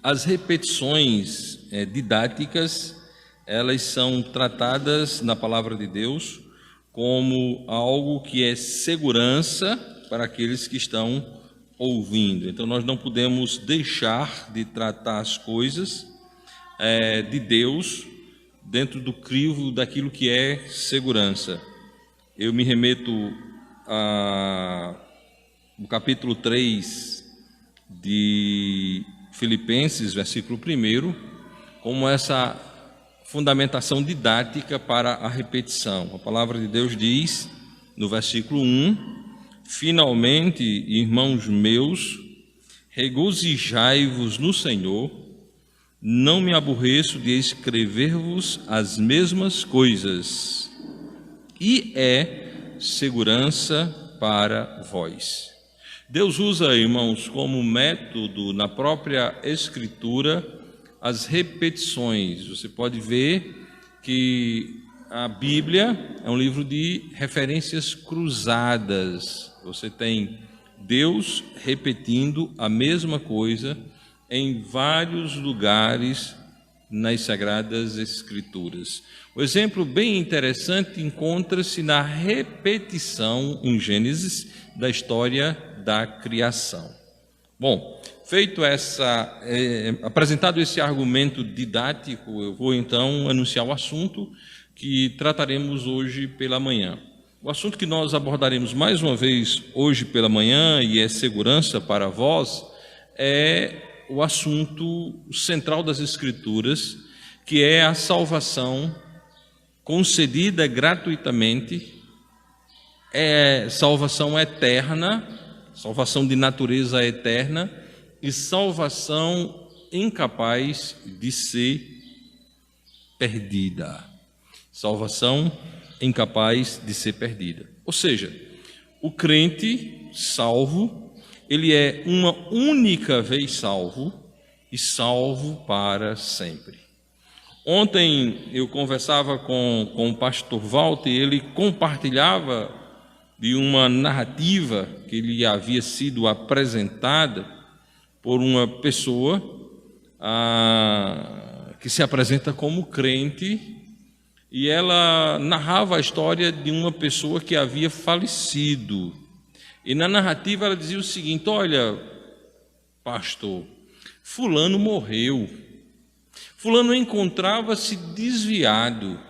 As repetições didáticas, elas são tratadas na palavra de Deus como algo que é segurança para aqueles que estão ouvindo. Então nós não podemos deixar de tratar as coisas de Deus dentro do crivo daquilo que é segurança. Eu me remeto no capítulo 3 de Filipenses, versículo 1, como essa fundamentação didática para a repetição. A palavra de Deus diz, no versículo 1, finalmente, irmãos meus, regozijai-vos no Senhor, não me aborreço de escrever-vos as mesmas coisas, e é segurança para vós. Deus usa, irmãos, como método na própria Escritura as repetições. Você pode ver que a Bíblia é um livro de referências cruzadas. Você tem Deus repetindo a mesma coisa em vários lugares nas Sagradas Escrituras. O exemplo bem interessante encontra-se na repetição em Gênesis da história da criação. Bom, apresentado esse argumento didático, eu vou então anunciar o assunto que trataremos hoje pela manhã. O assunto que nós abordaremos mais uma vez hoje pela manhã, e é segurança para vós, é o assunto central das Escrituras, que é a salvação concedida gratuitamente, salvação eterna, salvação de natureza eterna e salvação incapaz de ser perdida. Salvação incapaz de ser perdida. Ou seja, o crente salvo, ele é uma única vez salvo e salvo para sempre. Ontem eu conversava com o pastor Walter e ele compartilhava de uma narrativa que lhe havia sido apresentada por uma pessoa que se apresenta como crente, e ela narrava a história de uma pessoa que havia falecido. E na narrativa ela dizia o seguinte: olha, pastor, fulano morreu. Fulano encontrava-se desviado,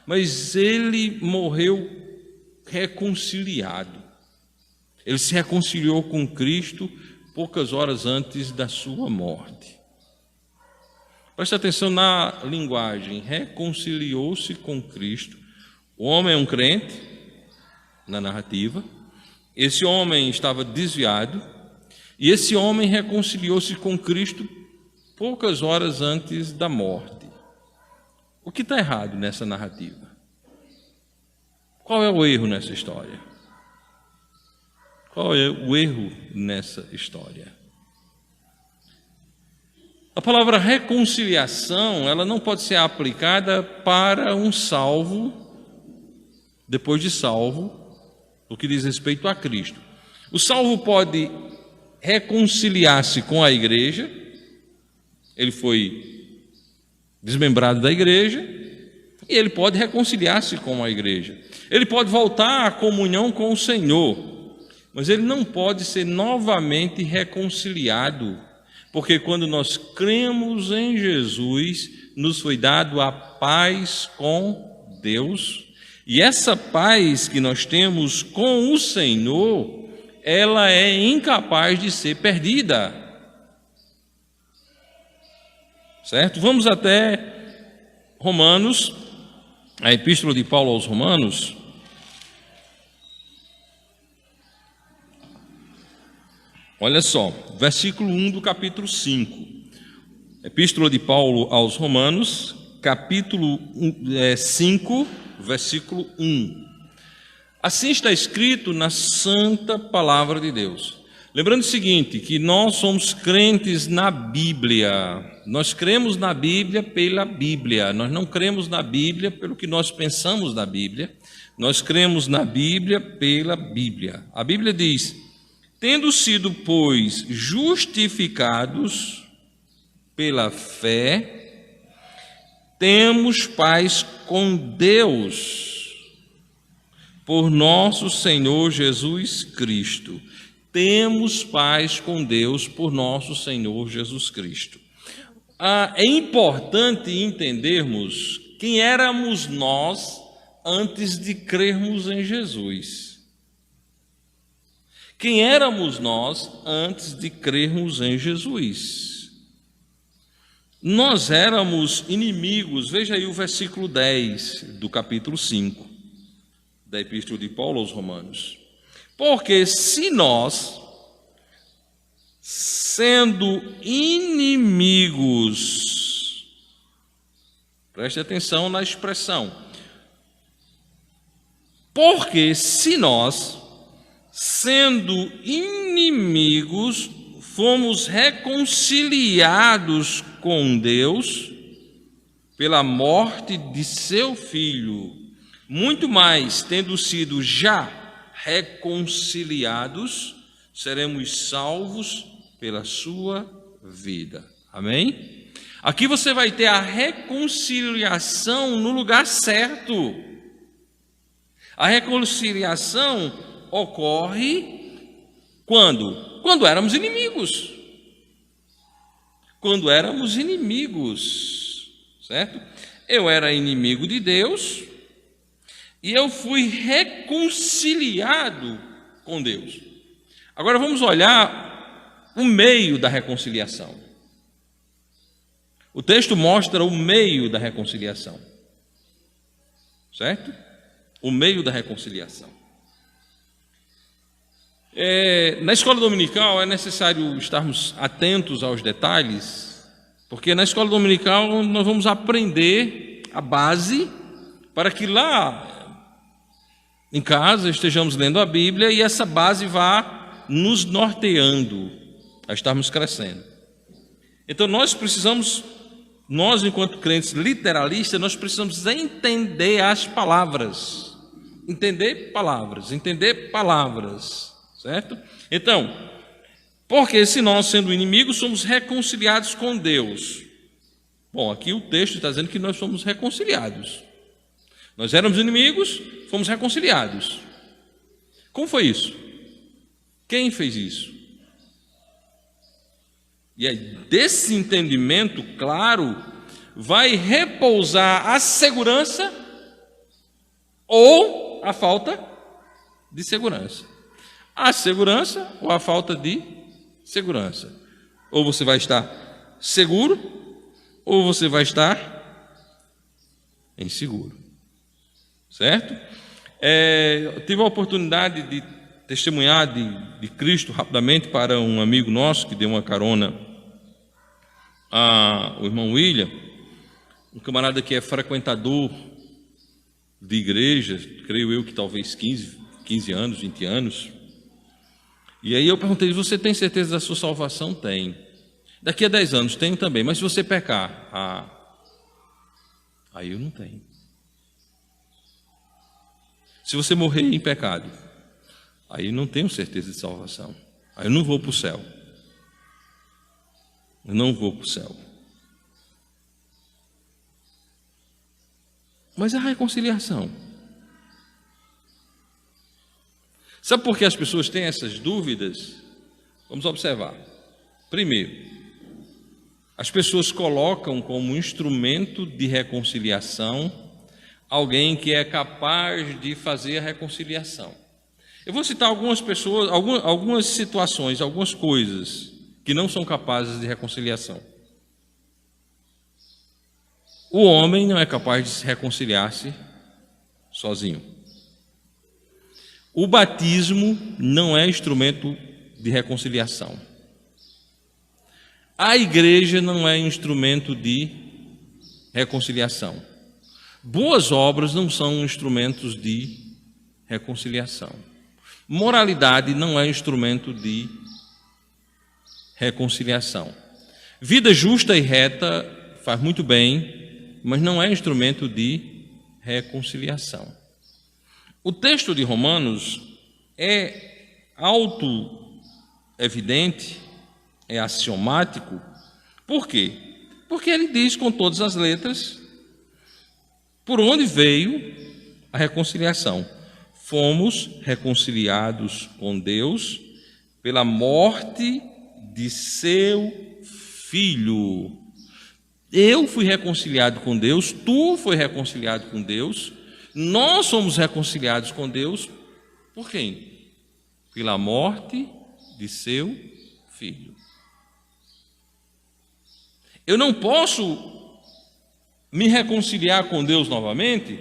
mas ele morreu reconciliado. Ele se reconciliou com Cristo poucas horas antes da sua morte. Preste atenção na linguagem. Reconciliou-se com Cristo. O homem é um crente, na narrativa. Esse homem estava desviado, e esse homem reconciliou-se com Cristo poucas horas antes da morte. O que está errado nessa narrativa? Qual é o erro nessa história? Qual é o erro nessa história? A palavra reconciliação, ela não pode ser aplicada para um salvo, depois de salvo, o que diz respeito a Cristo. O salvo pode reconciliar-se com a igreja, ele foi desmembrado da igreja, e ele pode reconciliar-se com a igreja. Ele pode voltar à comunhão com o Senhor, mas ele não pode ser novamente reconciliado, porque quando nós cremos em Jesus, nos foi dado a paz com Deus, e essa paz que nós temos com o Senhor, ela é incapaz de ser perdida. Certo? Vamos até Romanos, a epístola de Paulo aos Romanos. Olha só, versículo 1 do capítulo 5. Epístola de Paulo aos Romanos, capítulo 5, versículo 1. Assim está escrito na santa palavra de Deus. Lembrando o seguinte, que nós somos crentes na Bíblia. Nós cremos na Bíblia pela Bíblia. Nós não cremos na Bíblia pelo que nós pensamos da Bíblia. Nós cremos na Bíblia pela Bíblia. A Bíblia diz: tendo sido, pois, justificados pela fé, temos paz com Deus, por nosso Senhor Jesus Cristo. Temos paz com Deus por nosso Senhor Jesus Cristo. É importante entendermos quem éramos nós antes de crermos em Jesus. Quem éramos nós antes de crermos em Jesus? Nós éramos inimigos. Veja aí o versículo 10 do capítulo 5 da Epístola de Paulo aos Romanos. Porque se nós, sendo inimigos, preste atenção na expressão, porque se nós, sendo inimigos, fomos reconciliados com Deus pela morte de seu Filho, muito mais, tendo sido já reconciliados, seremos salvos pela sua vida. Amém? Aqui você vai ter a reconciliação no lugar certo. A reconciliação ocorre quando? Quando éramos inimigos. Quando éramos inimigos, certo? Eu era inimigo de Deus e eu fui reconciliado com Deus. Agora vamos olhar o meio da reconciliação. O texto mostra o meio da reconciliação, certo? O meio da reconciliação. Na escola dominical é necessário estarmos atentos aos detalhes, porque na escola dominical nós vamos aprender a base para que lá em casa estejamos lendo a Bíblia e essa base vá nos norteando a estarmos crescendo. Então nós enquanto crentes literalistas, nós precisamos entender as palavras. Entender palavras, certo? Então, porque se nós, sendo inimigos, somos reconciliados com Deus. Bom, aqui o texto está dizendo que nós somos reconciliados. Nós éramos inimigos, fomos reconciliados. Como foi isso? Quem fez isso? E aí, desse entendimento claro, vai repousar a segurança ou a falta de segurança. A segurança ou a falta de segurança. Ou você vai estar seguro, ou você vai estar inseguro. Certo? Eu tive a oportunidade de testemunhar de Cristo rapidamente para um amigo nosso que deu uma carona ao irmão William, um camarada que é frequentador de igreja, creio eu que talvez 15 anos, 20 anos. E aí eu perguntei: você tem certeza da sua salvação? Tem. Daqui a 10 anos? Tenho também. Mas se você pecar? Aí eu não tenho. Se você morrer em pecado? Aí eu não tenho certeza de salvação. Aí eu não vou para o céu. Eu não vou para o céu. Mas a reconciliação. Sabe por que as pessoas têm essas dúvidas? Vamos observar. Primeiro, as pessoas colocam como instrumento de reconciliação alguém que é capaz de fazer a reconciliação. Eu vou citar algumas pessoas, algumas situações, algumas coisas que não são capazes de reconciliação. O homem não é capaz de se reconciliar-se sozinho. O batismo não é instrumento de reconciliação. A igreja não é instrumento de reconciliação. Boas obras não são instrumentos de reconciliação. Moralidade não é instrumento de reconciliação. Vida justa e reta faz muito bem, mas não é instrumento de reconciliação. O texto de Romanos é auto-evidente, é axiomático. Por quê? Porque ele diz com todas as letras por onde veio a reconciliação. Fomos reconciliados com Deus pela morte de seu Filho. Eu fui reconciliado com Deus, tu foi reconciliado com Deus, nós somos reconciliados com Deus por quem? Pela morte de seu Filho. Eu não posso me reconciliar com Deus novamente,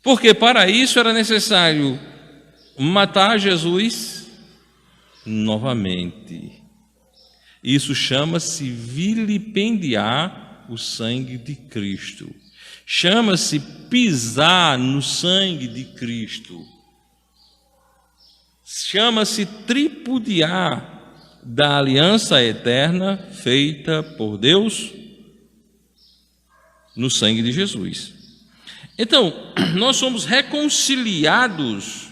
porque para isso era necessário matar Jesus novamente. Isso chama-se vilipendiar o sangue de Cristo. Chama-se pisar no sangue de Cristo. Chama-se tripudiar da aliança eterna feita por Deus no sangue de Jesus. Então, nós somos reconciliados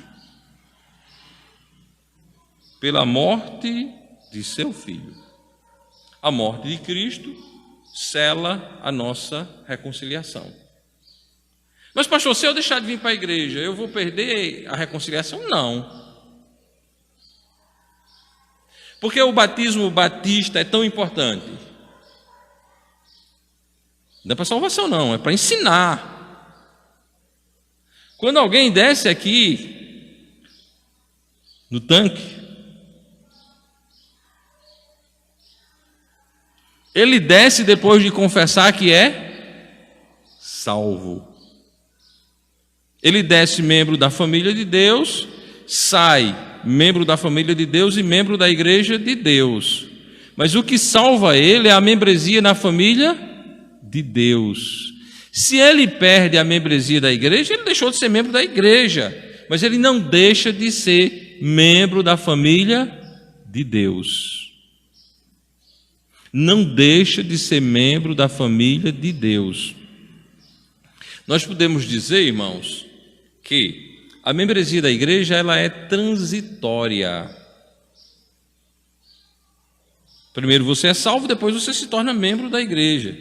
pela morte de seu Filho. A morte de Cristo sela a nossa reconciliação. Mas, pastor, se eu deixar de vir para a igreja, eu vou perder a reconciliação? Não. Porque o batismo batista é tão importante? Não é para salvação, não, é para ensinar. Quando alguém desce aqui no tanque, ele desce depois de confessar que é salvo. Ele desce membro da família de Deus, sai membro da família de Deus e membro da igreja de Deus. Mas o que salva ele é a membresia na família de Deus. Se ele perde a membresia da igreja, ele deixou de ser membro da igreja, mas ele não deixa de ser membro da família de Deus. Não deixa de ser membro da família de Deus. Nós podemos dizer, irmãos, que a membresia da igreja ela é transitória. Primeiro você é salvo, depois você se torna membro da igreja.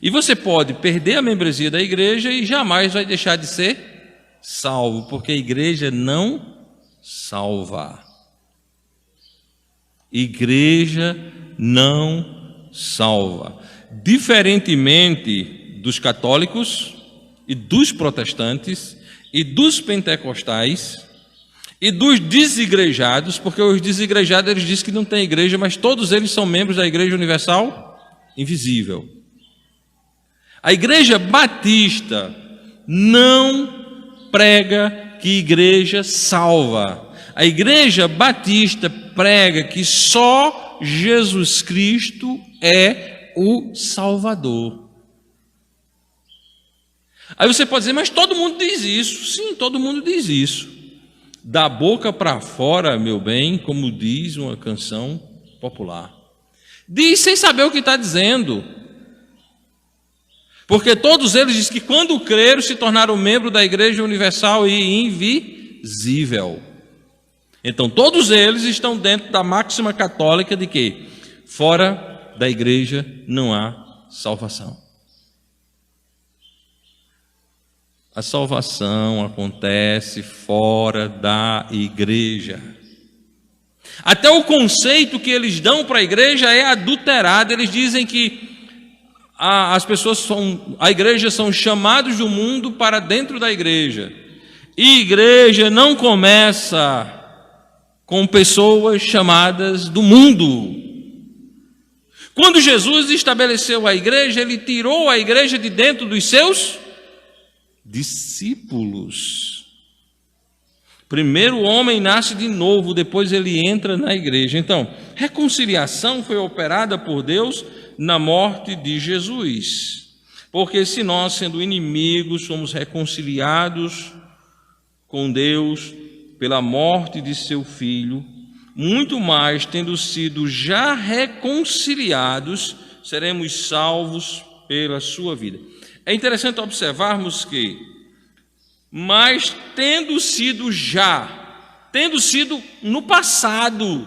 E você pode perder a membresia da igreja e jamais vai deixar de ser salvo, porque a igreja não salva. Igreja não salva. Diferentemente dos católicos e dos protestantes e dos pentecostais e dos desigrejados, porque os desigrejados eles dizem que não tem igreja, mas todos eles são membros da Igreja Universal Invisível. A Igreja Batista não prega que igreja salva. A Igreja Batista prega que só Jesus Cristo é o Salvador. Aí você pode dizer, mas todo mundo diz isso. Sim, todo mundo diz isso. Da boca para fora, meu bem, como diz uma canção popular. Diz sem saber o que está dizendo. Porque todos eles dizem que quando creram se tornaram membro da Igreja Universal e Invisível. Então todos eles estão dentro da máxima católica de que fora da igreja não há salvação. A salvação acontece fora da igreja. Até o conceito que eles dão para a igreja é adulterado. Eles dizem que as pessoas a igreja são chamados do mundo para dentro da igreja. E igreja não começa com pessoas chamadas do mundo. Quando Jesus estabeleceu a igreja, ele tirou a igreja de dentro dos seus discípulos. Primeiro o homem nasce de novo, depois ele entra na igreja. Então, reconciliação foi operada por Deus na morte de Jesus. Porque se nós, sendo inimigos, somos reconciliados com Deus pela morte de seu Filho, muito mais, tendo sido já reconciliados, seremos salvos pela sua vida. É interessante observarmos que, mas tendo sido no passado,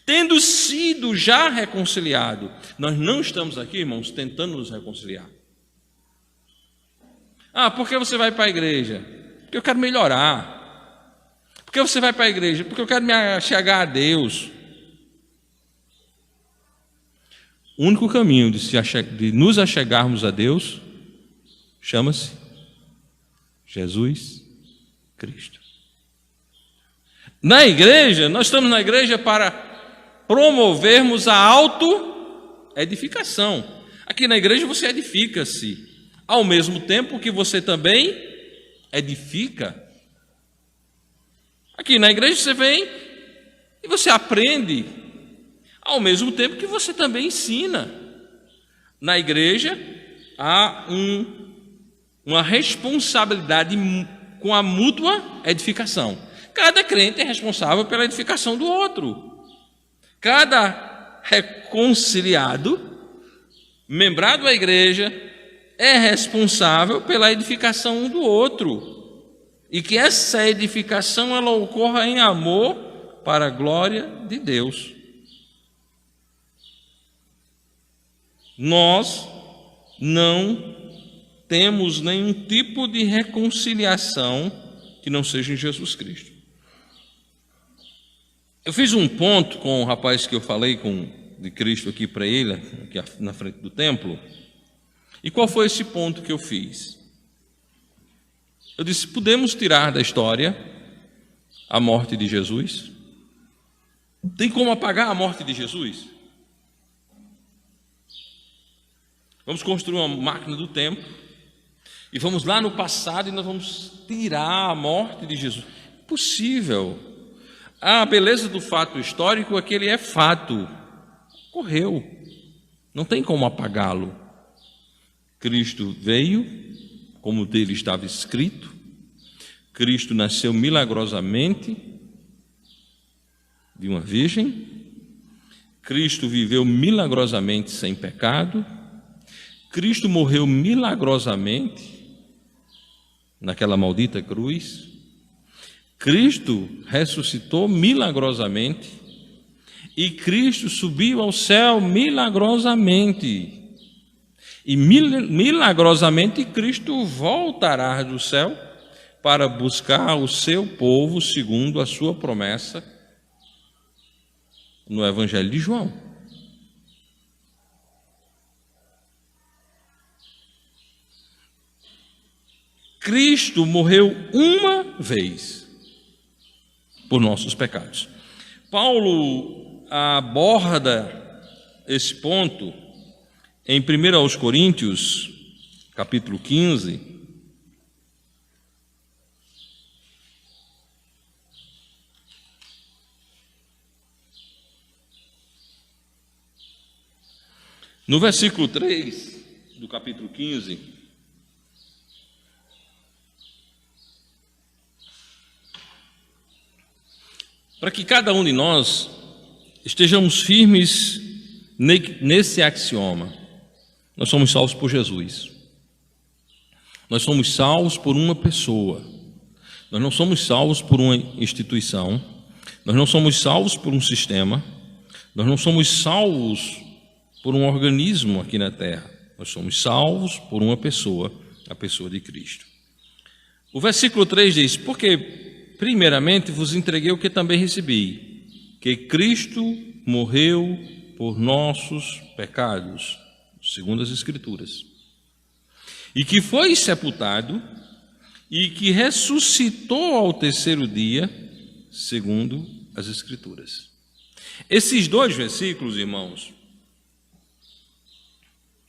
tendo sido já reconciliado. Nós não estamos aqui, irmãos, tentando nos reconciliar. Por que você vai para a igreja? Porque eu quero melhorar. Por que você vai para a igreja? Porque eu quero me achegar a Deus. O único caminho de nos achegarmos a Deus chama-se Jesus Cristo. Na igreja, nós estamos na igreja para promovermos a autoedificação. Aqui na igreja você edifica-se, ao mesmo tempo que você também edifica. Aqui na igreja você vem e você aprende, ao mesmo tempo que você também ensina. Na igreja há uma responsabilidade com a mútua edificação. Cada crente é responsável pela edificação do outro. Cada reconciliado, membrado da igreja, é responsável pela edificação um do outro. E que essa edificação ela ocorra em amor para a glória de Deus. Nós não temos nenhum tipo de reconciliação que não seja em Jesus Cristo. Eu fiz um ponto com o rapaz que eu falei de Cristo aqui para ele, aqui na frente do templo. E qual foi esse ponto que eu fiz? Eu disse, podemos tirar da história a morte de Jesus? Tem como apagar a morte de Jesus? Vamos construir uma máquina do tempo e vamos lá no passado e nós vamos tirar a morte de Jesus. Impossível. A beleza do fato histórico é que ele é fato. Ocorreu. Não tem como apagá-lo. Cristo veio, como dele estava escrito. Cristo nasceu milagrosamente de uma virgem. Cristo viveu milagrosamente sem pecado. Cristo morreu milagrosamente naquela maldita cruz. Cristo ressuscitou milagrosamente. E Cristo subiu ao céu milagrosamente. E milagrosamente Cristo voltará do céu para buscar o seu povo segundo a sua promessa no Evangelho de João. Cristo morreu uma vez por nossos pecados. Paulo aborda esse ponto em 1 Coríntios, capítulo 15. No versículo 3 do capítulo 15, para que cada um de nós estejamos firmes nesse axioma. Nós somos salvos por Jesus. Nós somos salvos por uma pessoa. Nós não somos salvos por uma instituição. Nós não somos salvos por um sistema. Nós não somos salvos por um organismo aqui na terra. Nós somos salvos por uma pessoa, a pessoa de Cristo. O versículo 3 diz, porque primeiramente vos entreguei o que também recebi, que Cristo morreu por nossos pecados, segundo as Escrituras, e que foi sepultado, e que ressuscitou ao terceiro dia, segundo as Escrituras. Esses dois versículos, irmãos,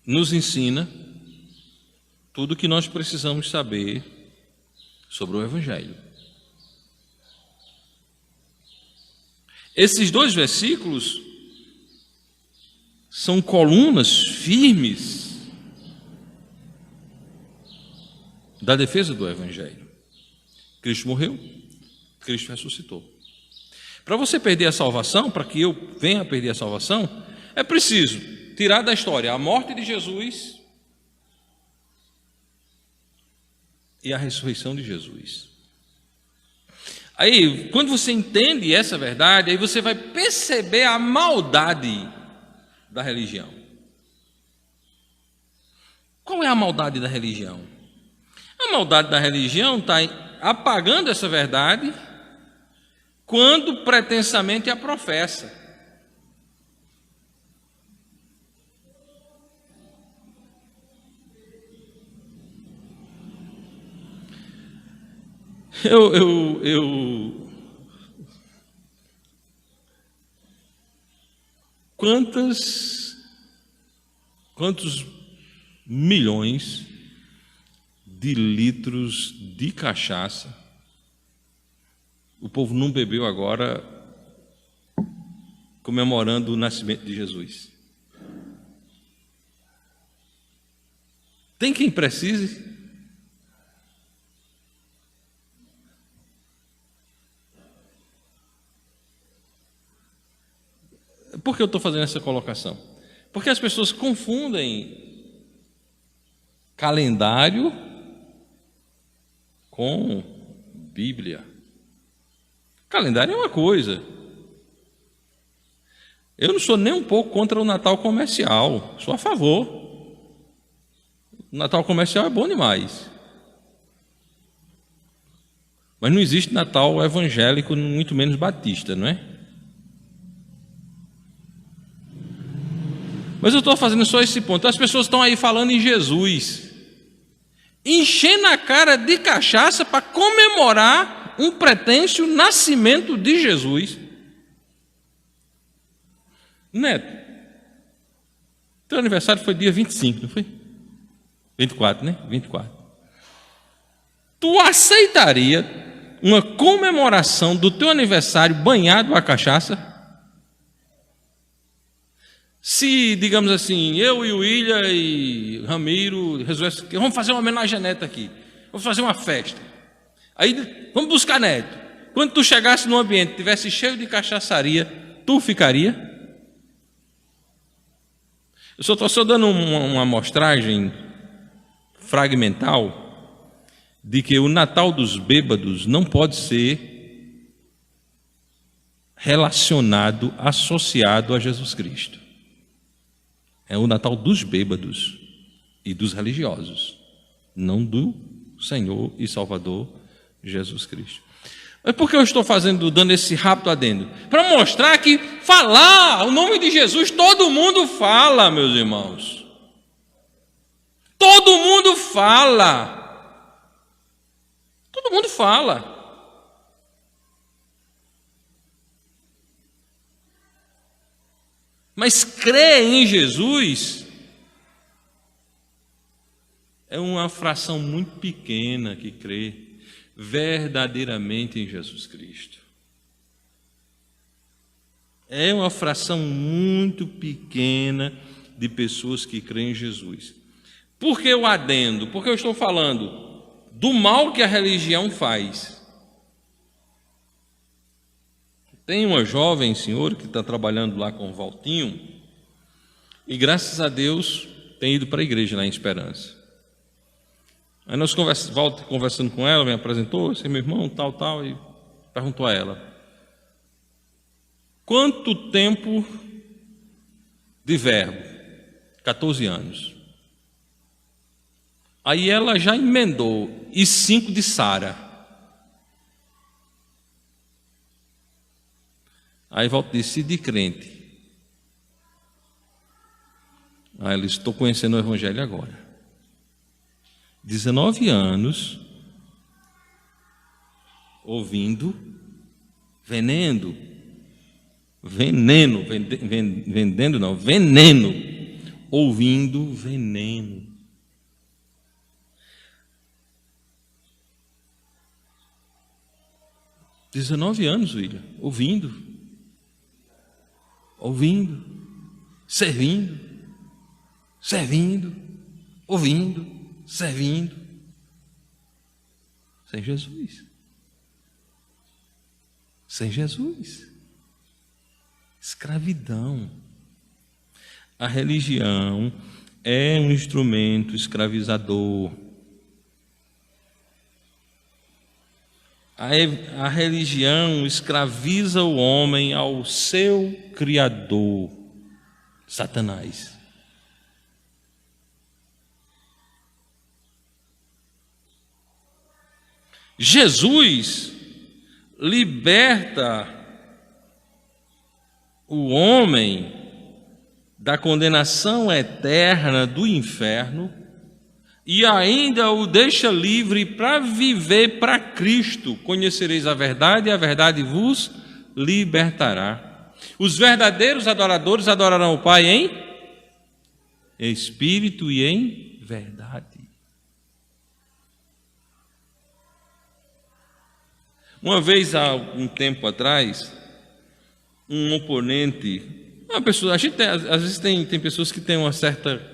nos ensina tudo o que nós precisamos saber sobre o Evangelho. Esses dois versículos são colunas firmes da defesa do Evangelho. Cristo morreu, Cristo ressuscitou. Para você perder a salvação, para que eu venha a perder a salvação, é preciso tirar da história a morte de Jesus e a ressurreição de Jesus. Aí, quando você entende essa verdade, aí você vai perceber a maldade da religião. Qual é a maldade da religião? A maldade da religião está apagando essa verdade quando pretensamente a professa. Quantos milhões de litros de cachaça o povo não bebeu agora, comemorando o nascimento de Jesus? Tem quem precise? Por que eu estou fazendo essa colocação? Porque as pessoas confundem calendário com Bíblia. Calendário é uma coisa. Eu não sou nem um pouco contra o Natal comercial, sou a favor. O Natal comercial é bom demais. Mas não existe Natal evangélico, muito menos batista, não é? Mas eu estou fazendo só esse ponto. As pessoas estão aí falando em Jesus, enchendo a cara de cachaça para comemorar um pretenso nascimento de Jesus. Neto, teu aniversário foi dia 25, não foi? 24, né? 24. Tu aceitaria uma comemoração do teu aniversário banhado a cachaça? Se, digamos assim, eu e o William e Ramiro vamos fazer uma homenagem a Neto aqui, vamos fazer uma festa, aí vamos buscar Neto. Quando tu chegasse no ambiente, estivesse cheio de cachaçaria, tu ficaria? Eu só estou dando uma amostragem fragmental de que o Natal dos bêbados não pode ser relacionado, associado a Jesus Cristo. É o Natal dos bêbados e dos religiosos, não do Senhor e Salvador Jesus Cristo. Mas por que eu estou dando esse rápido adendo? Para mostrar que falar o nome de Jesus, todo mundo fala, meus irmãos. Todo mundo fala. Todo mundo fala. Mas crer em Jesus é uma fração muito pequena que crê verdadeiramente em Jesus Cristo. É uma fração muito pequena de pessoas que creem em Jesus. Por que eu adendo? Porque eu estou falando do mal que a religião faz. Tem uma jovem senhora que está trabalhando lá com o Valtinho e, graças a Deus, tem ido para a igreja lá em Esperança. Aí nós conversando com ela, me apresentou, esse é meu irmão, tal, e perguntou a ela: quanto tempo de verbo? 14 anos. Aí ela já emendou, e 5 de Sara. Aí volta e disse: de crente. Aí ele: estou conhecendo o Evangelho agora. 19 anos, ouvindo, veneno, ouvindo veneno. "19 anos, William, ouvindo, servindo, ouvindo, servindo, sem Jesus. Sem Jesus. Escravidão. A religião é um instrumento escravizador. A religião escraviza o homem ao seu criador, Satanás. Jesus liberta o homem da condenação eterna do inferno e ainda o deixa livre para viver para Cristo. Conhecereis a verdade e a verdade vos libertará. Os verdadeiros adoradores adorarão o Pai em espírito e em verdade. Uma vez, há um tempo atrás, um oponente, uma pessoa, às vezes tem pessoas que têm uma certa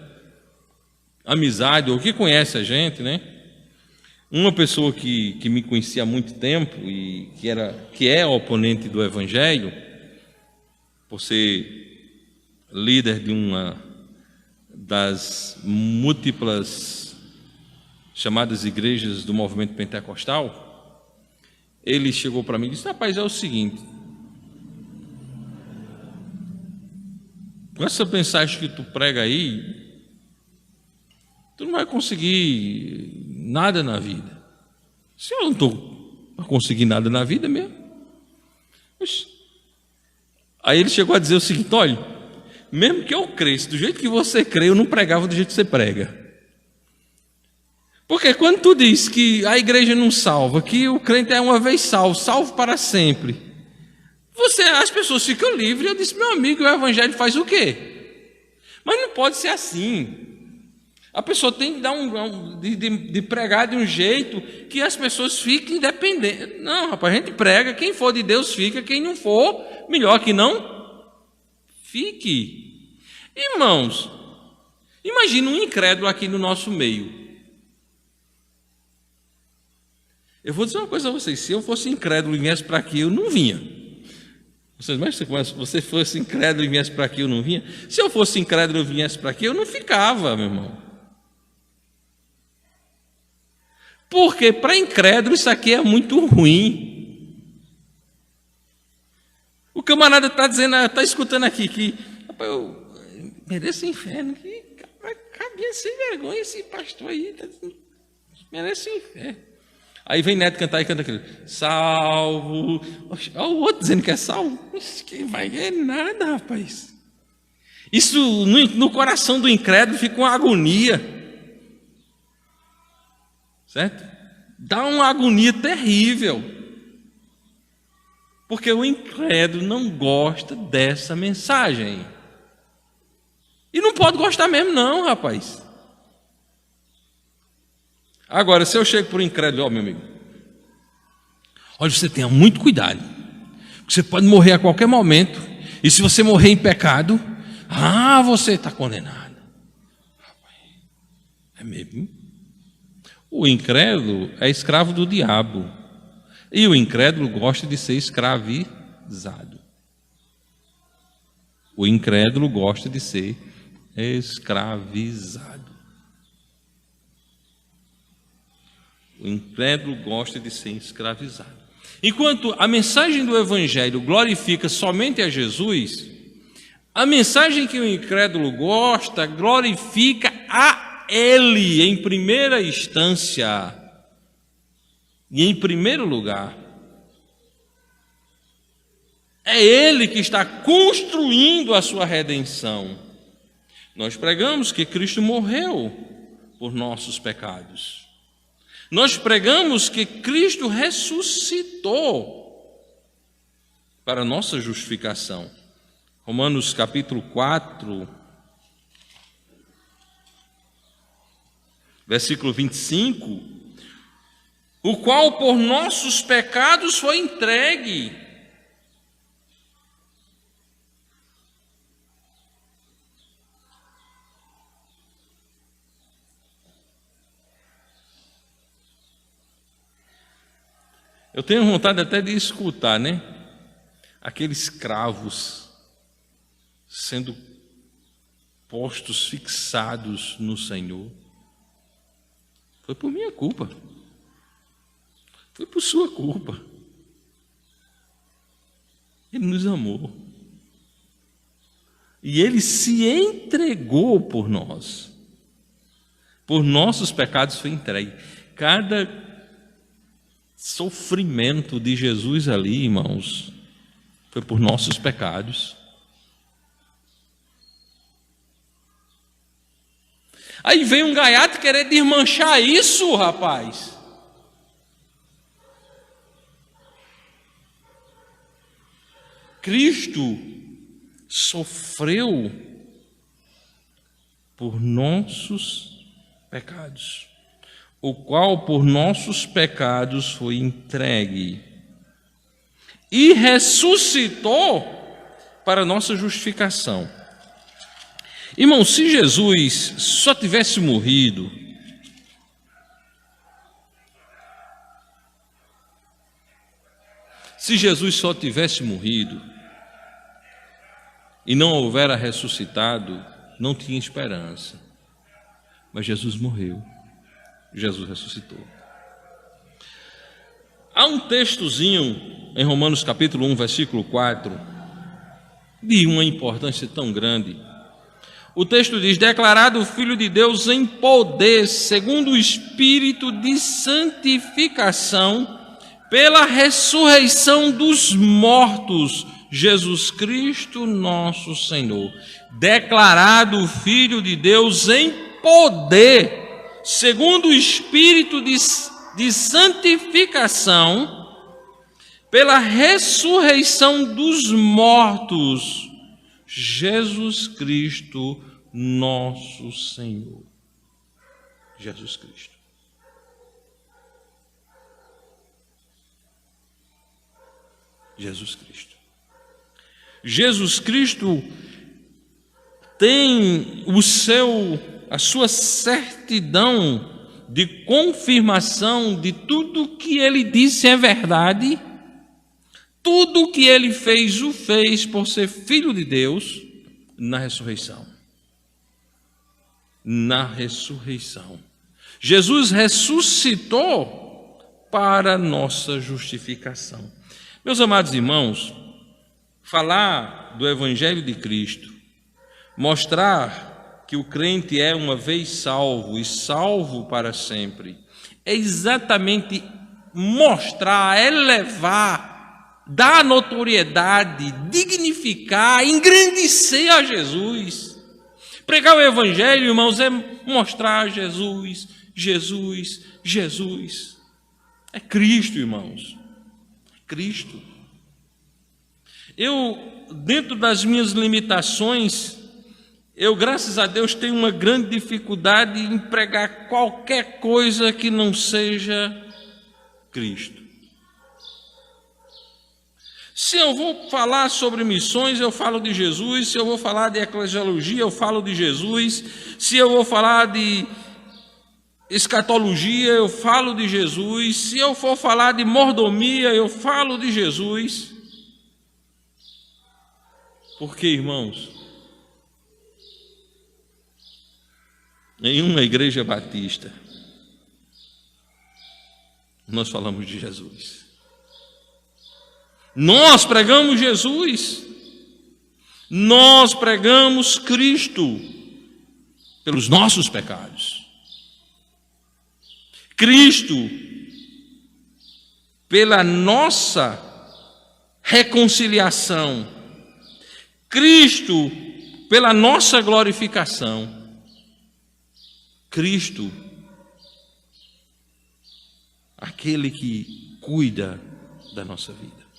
amizade ou que conhece a gente, né? Uma pessoa que me conhecia há muito tempo e que é oponente do Evangelho, por ser líder de uma das múltiplas chamadas igrejas do movimento pentecostal, ele chegou para mim e disse: rapaz, é o seguinte, com essa mensagem que tu prega aí, tu não vai conseguir nada na vida. Se eu não estou a conseguir nada na vida mesmo. Aí ele chegou a dizer o seguinte: olha, mesmo que eu cresça do jeito que você crê, eu não pregava do jeito que você prega. Porque quando tu diz que a igreja não salva, que o crente é uma vez salvo, salvo para sempre, as pessoas ficam livres. Eu disse: meu amigo, o evangelho faz o quê? Mas não pode ser assim. A pessoa tem que dar de pregar de um jeito que as pessoas fiquem independentes. Não, rapaz, a gente prega, quem for de Deus fica, quem não for, melhor que não fique. Irmãos, imagina um incrédulo aqui no nosso meio. Eu vou dizer uma coisa a vocês: se eu fosse incrédulo e viesse para aqui, eu não vinha. Mas se você fosse incrédulo e viesse para aqui, eu não vinha. Se eu fosse incrédulo e viesse para aqui, eu não ficava, meu irmão. Porque para incrédulo isso aqui é muito ruim. O camarada está dizendo, está escutando aqui que rapaz, eu mereço inferno. Que cabia sem vergonha esse pastor aí, tá dizendo, merece inferno. Aí vem Neto cantar e canta aquele: salvo. Olha o outro dizendo que é salvo. Quem vai ganhar nada, rapaz. Isso no coração do incrédulo fica uma agonia. Certo? Dá uma agonia terrível. Porque o incrédulo não gosta dessa mensagem. E não pode gostar mesmo não, rapaz. Agora, se eu chego para o incrédulo: ó, meu amigo, olha, você tenha muito cuidado, porque você pode morrer a qualquer momento, e se você morrer em pecado, você está condenado. É mesmo? O incrédulo é escravo do diabo, e o incrédulo gosta de ser escravizado. O incrédulo gosta de ser escravizado. O incrédulo gosta de ser escravizado. Enquanto a mensagem do Evangelho glorifica somente a Jesus, a mensagem que o incrédulo gosta glorifica a Ele em primeira instância e em primeiro lugar. É Ele que está construindo a sua redenção. Nós pregamos que Cristo morreu por nossos pecados. Nós pregamos que Cristo ressuscitou para nossa justificação. Romanos capítulo 4, versículo 25, o qual por nossos pecados foi entregue. Eu tenho vontade até de escutar, né? Aqueles cravos sendo postos, fixados no Senhor. Foi por minha culpa. Foi por sua culpa. Ele nos amou. E Ele se entregou por nós. Por nossos pecados foi entregue. Cada sofrimento de Jesus ali, irmãos, foi por nossos pecados. Aí vem um gaiato querer desmanchar isso, rapaz. Cristo sofreu por nossos pecados, o qual por nossos pecados foi entregue e ressuscitou para nossa justificação. Irmão, se Jesus só tivesse morrido, e não houvera ressuscitado, não tinha esperança. Mas Jesus morreu, Jesus ressuscitou. Há um textozinho em Romanos capítulo 1, versículo 4, de uma importância tão grande. O texto diz: declarado Filho de Deus em poder, segundo o Espírito de santificação, pela ressurreição dos mortos, Jesus Cristo nosso Senhor. Declarado Filho de Deus em poder, segundo o Espírito de santificação, pela ressurreição dos mortos, Jesus Cristo nosso Senhor. Jesus Cristo. Jesus Cristo. Jesus Cristo tem a sua certidão de confirmação de tudo que ele disse é verdade, tudo que ele fez, o fez por ser Filho de Deus na ressurreição. Na ressurreição. Jesus ressuscitou para nossa justificação. Meus amados irmãos, falar do Evangelho de Cristo, mostrar que o crente é uma vez salvo e salvo para sempre, é exatamente mostrar, elevar, dar notoriedade, dignificar, engrandecer a Jesus. Pregar o Evangelho, irmãos, é mostrar Jesus, Jesus, Jesus. É Cristo, irmãos. Cristo. Eu, dentro das minhas limitações, graças a Deus, tenho uma grande dificuldade em pregar qualquer coisa que não seja Cristo. Se eu vou falar sobre missões, eu falo de Jesus. Se eu vou falar de eclesiologia, eu falo de Jesus. Se eu vou falar de escatologia, eu falo de Jesus. Se eu for falar de mordomia, eu falo de Jesus. Por quê, irmãos? Em uma igreja batista, nós falamos de Jesus. Nós pregamos Jesus. Nós pregamos Cristo pelos nossos pecados. Cristo pela nossa reconciliação. Cristo pela nossa glorificação. Cristo, aquele que cuida da nossa vida.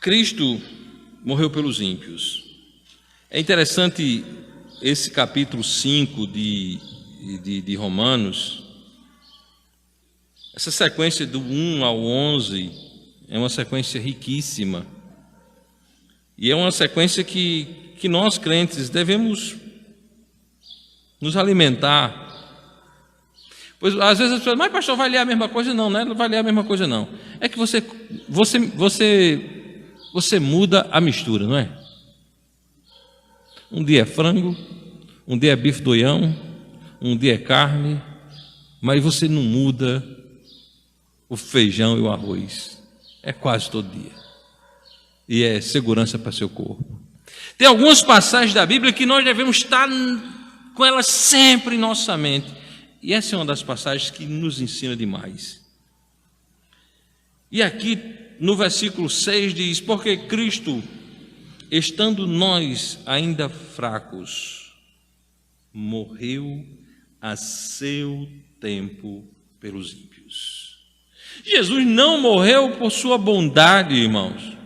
Cristo morreu pelos ímpios. É interessante esse capítulo 5 de Romanos, essa sequência do 1 ao 11 é uma sequência riquíssima. E é uma sequência que nós crentes devemos nos alimentar. Pois às vezes as pessoas, mas pastor, vai ler a mesma coisa? Não, não vai ler a mesma coisa não. É que você muda a mistura, não é? Um dia é frango, um dia é bife doião, um dia é carne, mas você não muda o feijão e o arroz. É quase todo dia. E é segurança para seu corpo. Tem algumas passagens da Bíblia que nós devemos estar com elas sempre em nossa mente. E essa é uma das passagens que nos ensina demais. E aqui no versículo 6 diz: porque Cristo, estando nós ainda fracos, morreu a seu tempo pelos ímpios. Jesus não morreu por sua bondade, irmãos.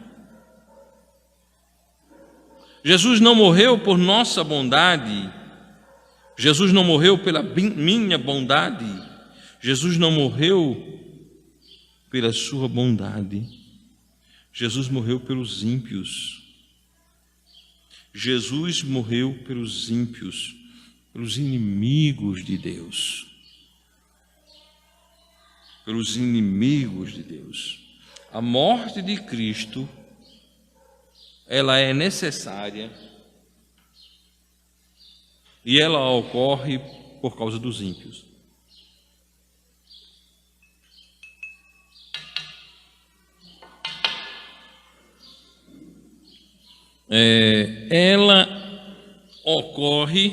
Jesus não morreu por nossa bondade. Jesus não morreu pela minha bondade. Jesus não morreu pela sua bondade. Jesus morreu pelos ímpios. Jesus morreu pelos ímpios, pelos inimigos de Deus. Pelos inimigos de Deus. A morte de Cristo, ela é necessária e ela ocorre por causa dos ímpios. Ela ocorre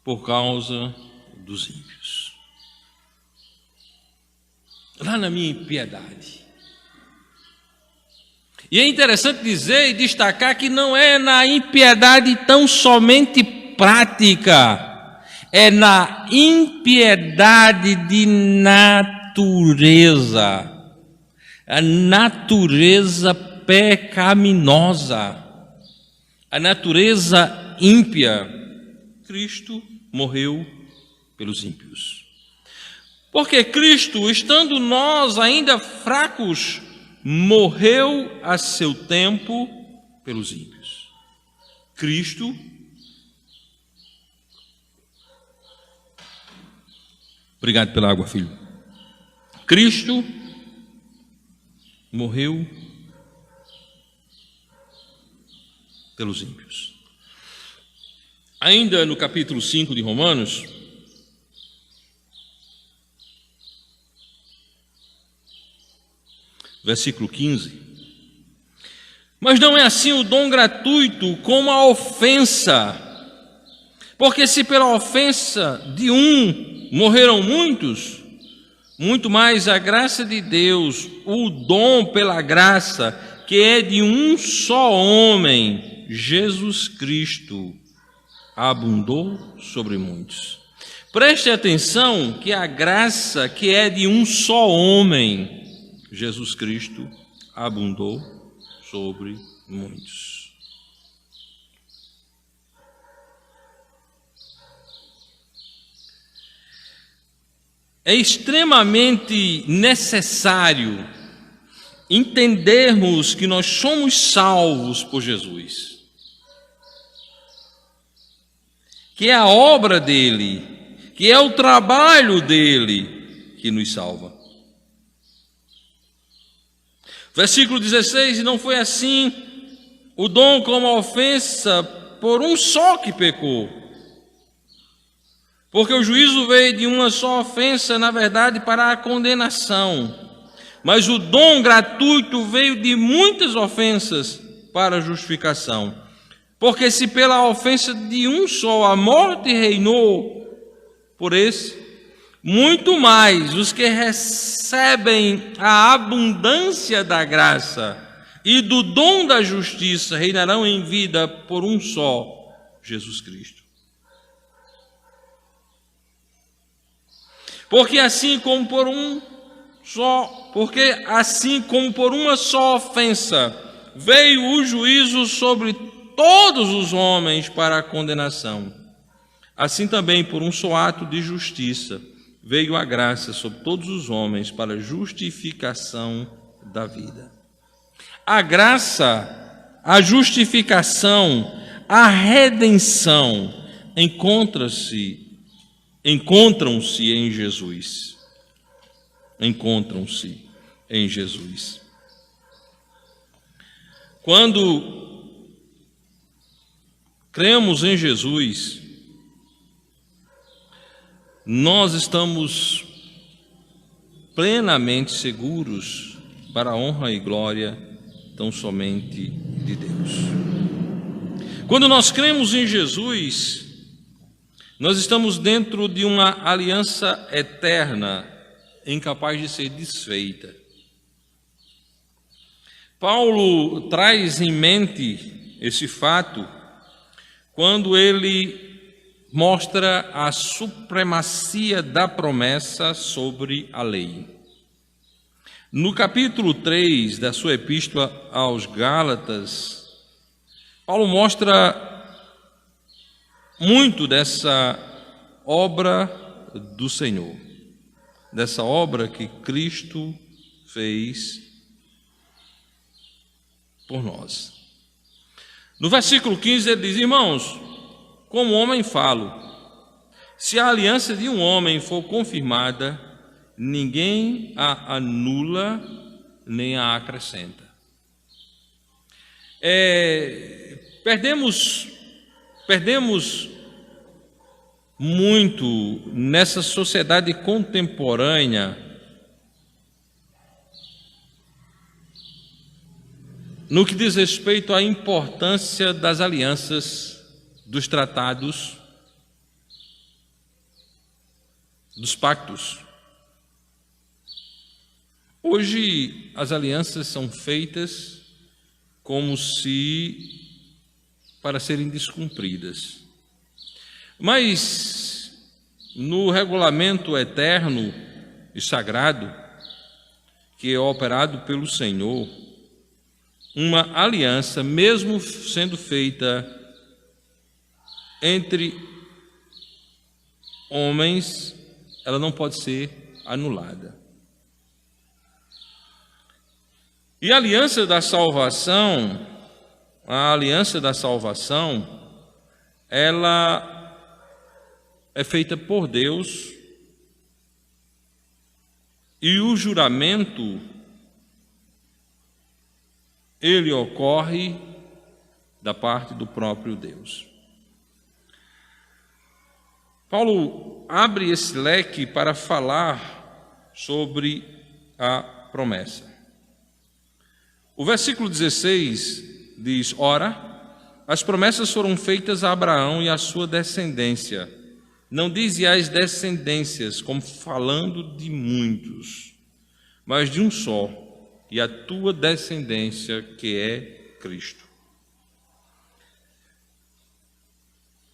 por causa dos ímpios. Lá na minha impiedade. E é interessante dizer e destacar que não é na impiedade tão somente prática, é na impiedade de natureza, a natureza pecaminosa, a natureza ímpia. Cristo morreu pelos ímpios. Porque Cristo, estando nós ainda fracos, morreu a seu tempo pelos ímpios. Cristo obrigado pela água, filho. Cristo morreu pelos ímpios. Ainda no capítulo 5 de Romanos, versículo 15. Mas não é assim o dom gratuito como a ofensa. Porque se pela ofensa de um morreram muitos, muito mais a graça de Deus, o dom pela graça, que é de um só homem, Jesus Cristo, abundou sobre muitos. Preste atenção que a graça que é de um só homem, Jesus Cristo, abundou sobre muitos. É extremamente necessário entendermos que nós somos salvos por Jesus, que é a obra dele, que é o trabalho dele que nos salva. Versículo 16: e não foi assim o dom como a ofensa por um só que pecou. Porque o juízo veio de uma só ofensa, na verdade, para a condenação. Mas o dom gratuito veio de muitas ofensas para a justificação. Porque se pela ofensa de um só a morte reinou por esse, muito mais os que recebem a abundância da graça e do dom da justiça reinarão em vida por um só, Jesus Cristo. Porque assim como por uma só ofensa veio o juízo sobre todos os homens para a condenação, assim também por um só ato de justiça veio a graça sobre todos os homens para a justificação da vida. A graça, a justificação, a redenção encontram-se em Jesus. Encontram-se em Jesus. Quando cremos em Jesus, nós estamos plenamente seguros para a honra e glória tão somente de Deus. Quando nós cremos em Jesus, nós estamos dentro de uma aliança eterna, incapaz de ser desfeita. Paulo traz em mente esse fato quando ele mostra a supremacia da promessa sobre a lei. No capítulo 3 da sua epístola aos Gálatas, Paulo mostra muito dessa obra do Senhor, dessa obra que Cristo fez por nós. No versículo 15 ele diz: irmãos, como homem falo, se a aliança de um homem for confirmada, ninguém a anula nem a acrescenta. Perdemos muito nessa sociedade contemporânea no que diz respeito à importância das alianças, dos tratados, dos pactos. Hoje as alianças são feitas como se para serem descumpridas. Mas no regulamento eterno e sagrado que é operado pelo Senhor, uma aliança, mesmo sendo feita entre homens, ela não pode ser anulada. E a aliança da salvação, ela é feita por Deus, e o juramento, ele ocorre da parte do próprio Deus. Paulo abre esse leque para falar sobre a promessa. O versículo 16 diz: ora, as promessas foram feitas a Abraão e à sua descendência. Não diz e as descendências, como falando de muitos, mas de um só, e a tua descendência, que é Cristo.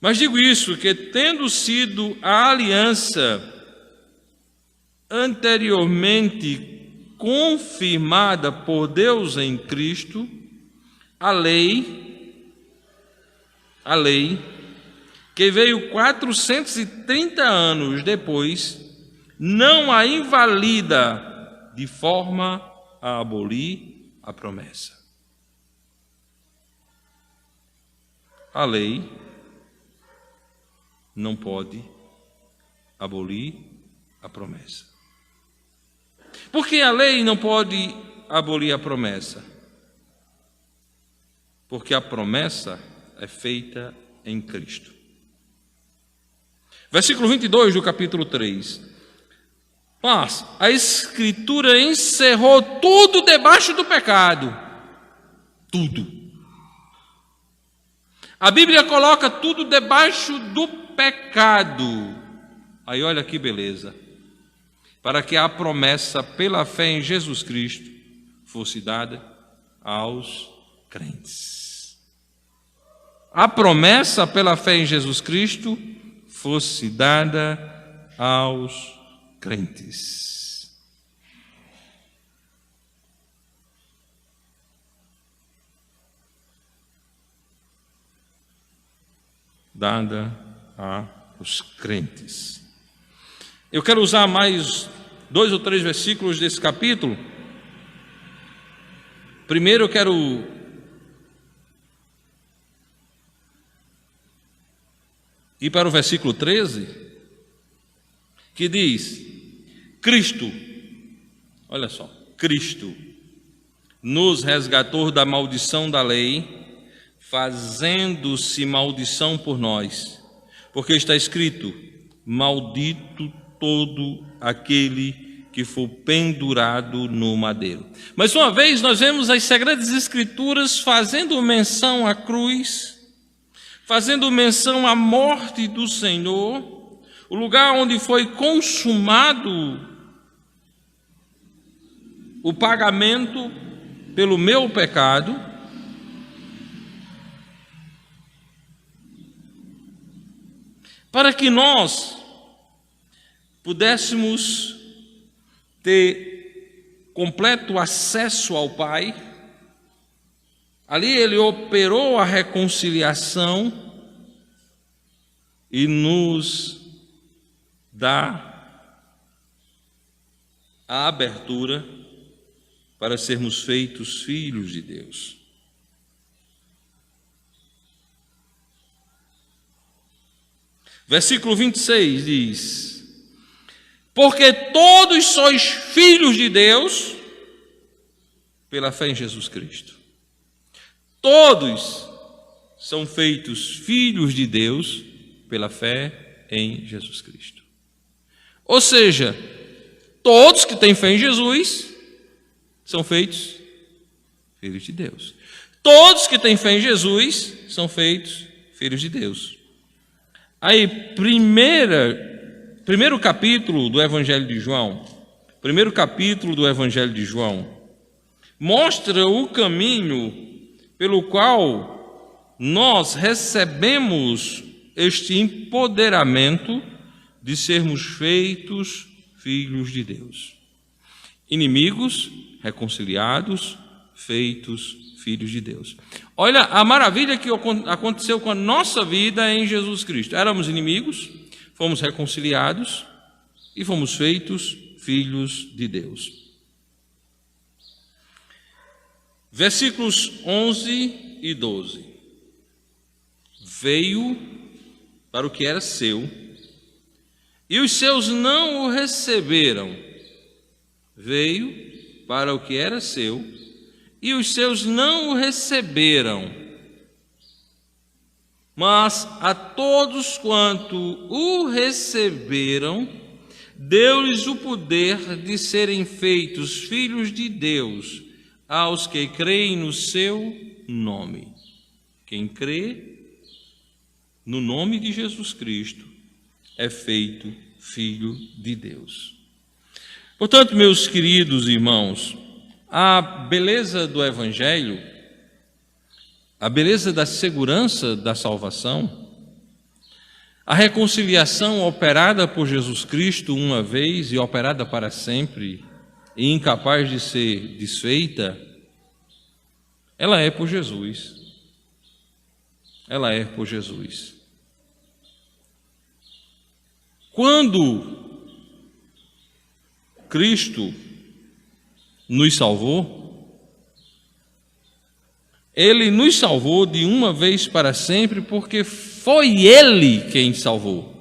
Mas digo isso, que tendo sido a aliança anteriormente confirmada por Deus em Cristo, a lei, que veio 430 anos depois, não a invalida de forma a abolir a promessa. A lei não pode abolir a promessa. Por que a lei não pode abolir a promessa? Porque a promessa é feita em Cristo. Versículo 22 do capítulo 3. Mas a Escritura encerrou tudo debaixo do pecado. Tudo. A Bíblia coloca tudo debaixo do pecado. Aí olha que beleza. Para que a promessa pela fé em Jesus Cristo fosse dada aos crentes. A promessa pela fé em Jesus Cristo fosse dada aos crentes. Dada aos crentes. Eu quero usar mais 2 ou 3 versículos desse capítulo. Primeiro eu quero ir para o versículo 13, que diz: Cristo, olha só, Cristo nos resgatou da maldição da lei, fazendo-se maldição por nós, porque está escrito: maldito todo aquele que for pendurado no madeiro. Mais uma vez, nós vemos as Sagradas Escrituras fazendo menção à cruz, fazendo menção à morte do Senhor, o lugar onde foi consumado o pagamento pelo meu pecado, para que nós pudéssemos ter completo acesso ao Pai. Ali ele operou a reconciliação e nos dá a abertura para sermos feitos filhos de Deus. Versículo 26 diz: porque todos sois filhos de Deus pela fé em Jesus Cristo. Todos são feitos filhos de Deus pela fé em Jesus Cristo. Ou seja, todos que têm fé em Jesus são feitos filhos de Deus. Todos que têm fé em Jesus são feitos filhos de Deus. Aí, primeiro capítulo do Evangelho de João, mostra o caminho pelo qual nós recebemos este empoderamento de sermos feitos filhos de Deus. Inimigos, reconciliados, feitos filhos de Deus. Olha a maravilha que aconteceu com a nossa vida em Jesus Cristo. Éramos inimigos, fomos reconciliados e fomos feitos filhos de Deus. Versículos 11 e 12. Veio para o que era seu, e os seus não o receberam. Veio para o que era seu, e os seus não o receberam. Mas a todos quanto o receberam, deu-lhes o poder de serem feitos filhos de Deus, aos que creem no seu nome. Quem crê no nome de Jesus Cristo é feito filho de Deus. Portanto, meus queridos irmãos, a beleza do Evangelho, a beleza da segurança da salvação, a reconciliação operada por Jesus Cristo uma vez e operada para sempre, e incapaz de ser desfeita, ela é por Jesus. Ela é por Jesus. Quando Cristo nos salvou, Ele nos salvou de uma vez para sempre, porque foi Ele quem salvou.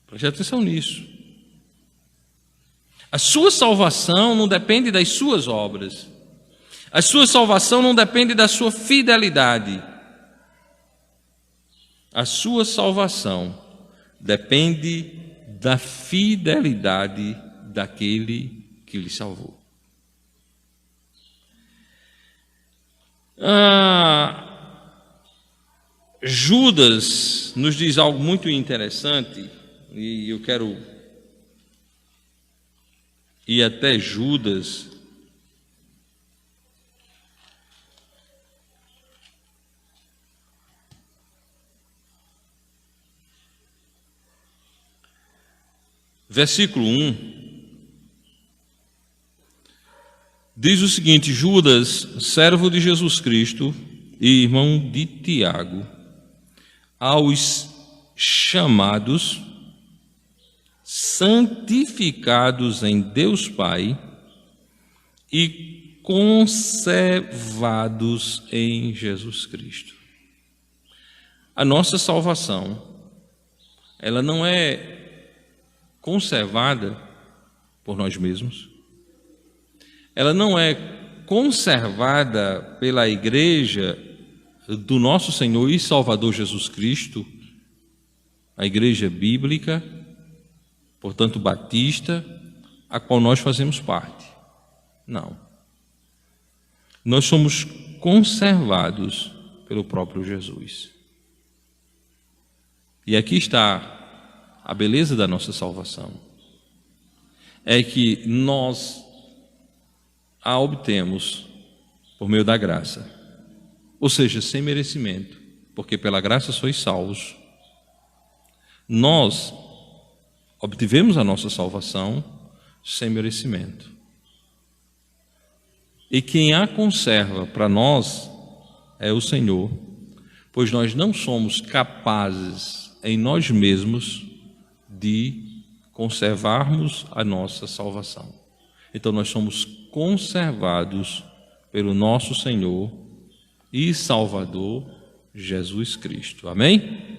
Preste atenção nisso. A sua salvação não depende das suas obras. A sua salvação não depende da sua fidelidade. A sua salvação depende da fidelidade daquele que lhe salvou. Judas nos diz algo muito interessante, e eu quero ir até Judas. Versículo 1 diz o seguinte: Judas, servo de Jesus Cristo e irmão de Tiago, aos chamados, santificados em Deus Pai e conservados em Jesus Cristo. A nossa salvação, ela não é conservada por nós mesmos, ela não é conservada pela igreja do nosso Senhor e Salvador Jesus Cristo, a igreja bíblica, portanto batista, a qual nós fazemos parte. Não. Nós somos conservados pelo próprio Jesus. E aqui está a beleza da nossa salvação. É que nós a obtemos por meio da graça. Ou seja, sem merecimento, porque pela graça sois salvos. Nós obtivemos a nossa salvação sem merecimento. E quem a conserva para nós é o Senhor, pois nós não somos capazes em nós mesmos de conservarmos a nossa salvação. Então nós somos conservados pelo nosso Senhor e Salvador Jesus Cristo. Amém?